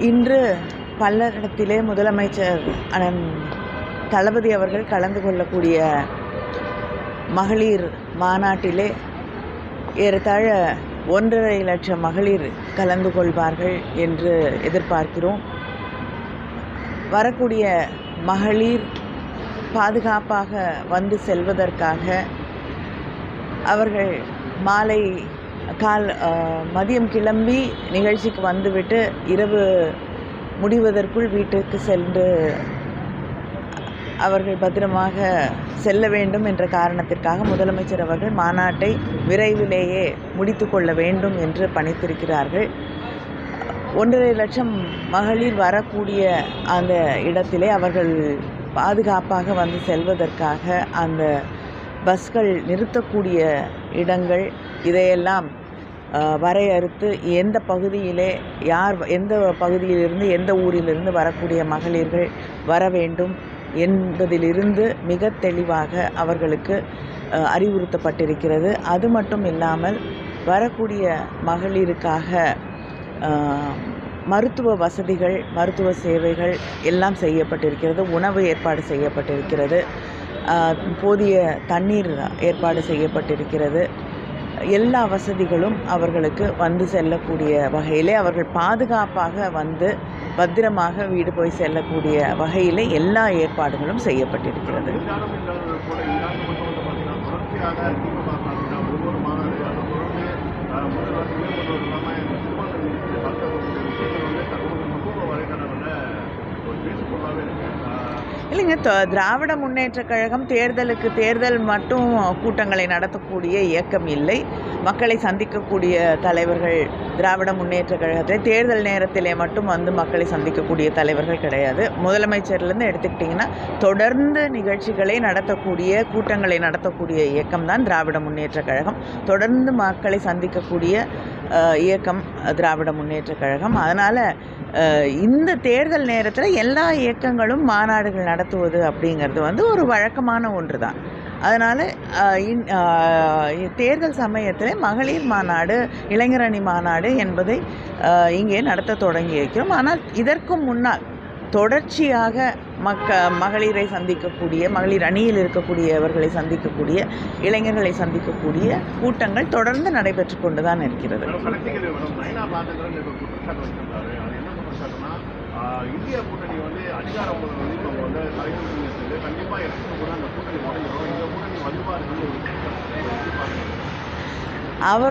இன்று பல்லடத்திலே முதலமைச்சர் அண்ணன் தளபதி அவர்கள் கலந்து கொள்ளக்கூடிய மகளிர் மாநாட்டிலே ஏறத்தாழ 1.5 லட்சம் மகளிர் கலந்து கொள்வார்கள் என்று எதிர்பார்க்கிறோம். வரக்கூடிய மகளிர் பாதுகாப்பாக வந்து செல்வதற்காக அவர்கள் மதியம் கிளம்பி நிகழ்ச்சிக்கு வந்துவிட்டு இரவு முடிவதற்குள் வீட்டுக்கு சென்று அவர்கள் பத்திரமாக செல்ல வேண்டும் என்ற காரணத்திற்காக முதலமைச்சர் அவர்கள் மாநாட்டை விரைவிலேயே முடித்து கொள்ள வேண்டும் என்று பணித்திருக்கிறார்கள். 1.5 லட்சம் மகளிர் வரக்கூடிய அந்த இடத்திலே அவர்கள் பாதுகாப்பாக வந்து செல்வதற்காக அந்த பஸ்கள் நிறுத்தக்கூடிய இடங்கள் இதையெல்லாம் வரையறுத்து எந்த பகுதியிலே எந்த பகுதியிலிருந்து எந்த ஊரிலிருந்து வரக்கூடிய மகளிர்கள் வர வேண்டும் என்பதிலிருந்து மிக தெளிவாக அவர்களுக்கு அறிவுறுத்தப்பட்டிருக்கிறது. அது மட்டும் இல்லாமல் வரக்கூடிய மகளிருக்காக மருத்துவ வசதிகள், மருத்துவ சேவைகள் எல்லாம் செய்யப்பட்டிருக்கிறது. உணவு ஏற்பாடு செய்யப்பட்டிருக்கிறது. போதிய தண்ணீர் ஏற்பாடு செய்யப்பட்டிருக்கிறது. எல்லா வசதிகளும் அவர்களுக்கு வந்து செல்லக்கூடிய வகையிலே அவர்கள் பாதுகாப்பாக வந்து பத்திரமாக வீடு போய் செல்லக்கூடிய வகையிலே எல்லா ஏற்பாடுகளும் செய்யப்பட்டிருக்கிறது. இல்லைங்க, திராவிட முன்னேற்றக் கழகம் தேர்தல் மட்டும் கூட்டங்களை நடத்தக்கூடிய இயக்கம் இல்லை. மக்களை சந்திக்கக்கூடிய தலைவர்கள் திராவிட முன்னேற்றக் கழகத்தில் தேர்தல் நேரத்திலே மட்டும் வந்து மக்களை சந்திக்கக்கூடிய தலைவர்கள் கிடையாது. முதலமைச்சர்லேருந்து எடுத்துக்கிட்டிங்கன்னா தொடர்ந்து நிகழ்ச்சிகளை நடத்தக்கூடிய, கூட்டங்களை நடத்தக்கூடிய இயக்கம் தான் திராவிட முன்னேற்றக் கழகம். தொடர்ந்து மக்களை சந்திக்கக்கூடிய இயக்கம் திராவிட முன்னேற்றக் கழகம். அதனால் இந்த தேர்தல் நேரத்தில் எல்லா இயக்கங்களும் மாநாடுகள் நடத்துவது அப்படிங்கிறது வந்து ஒரு வழக்கமான ஒன்று தான். அதனால் தேர்தல் சமயத்தில் மகளிர் மாநாடு, இளைஞரணி மாநாடு என்பதை இங்கே நடத்த தொடங்கி இருக்கிறோம். ஆனால் இதற்கு முன்னால் தொடர்ச்சியாக மகளிரை சந்திக்கக்கூடிய, மகளிர் அணியில் இருக்கக்கூடியவர்களை சந்திக்கக்கூடிய, இளைஞர்களை சந்திக்கக்கூடிய கூட்டங்கள் தொடர்ந்து நடைபெற்று கொண்டு தான் இருக்கிறது. இந்திய கூட்டணி வந்து அதிகாரம் கண்டிப்பாக அந்த கூட்டணி அவர்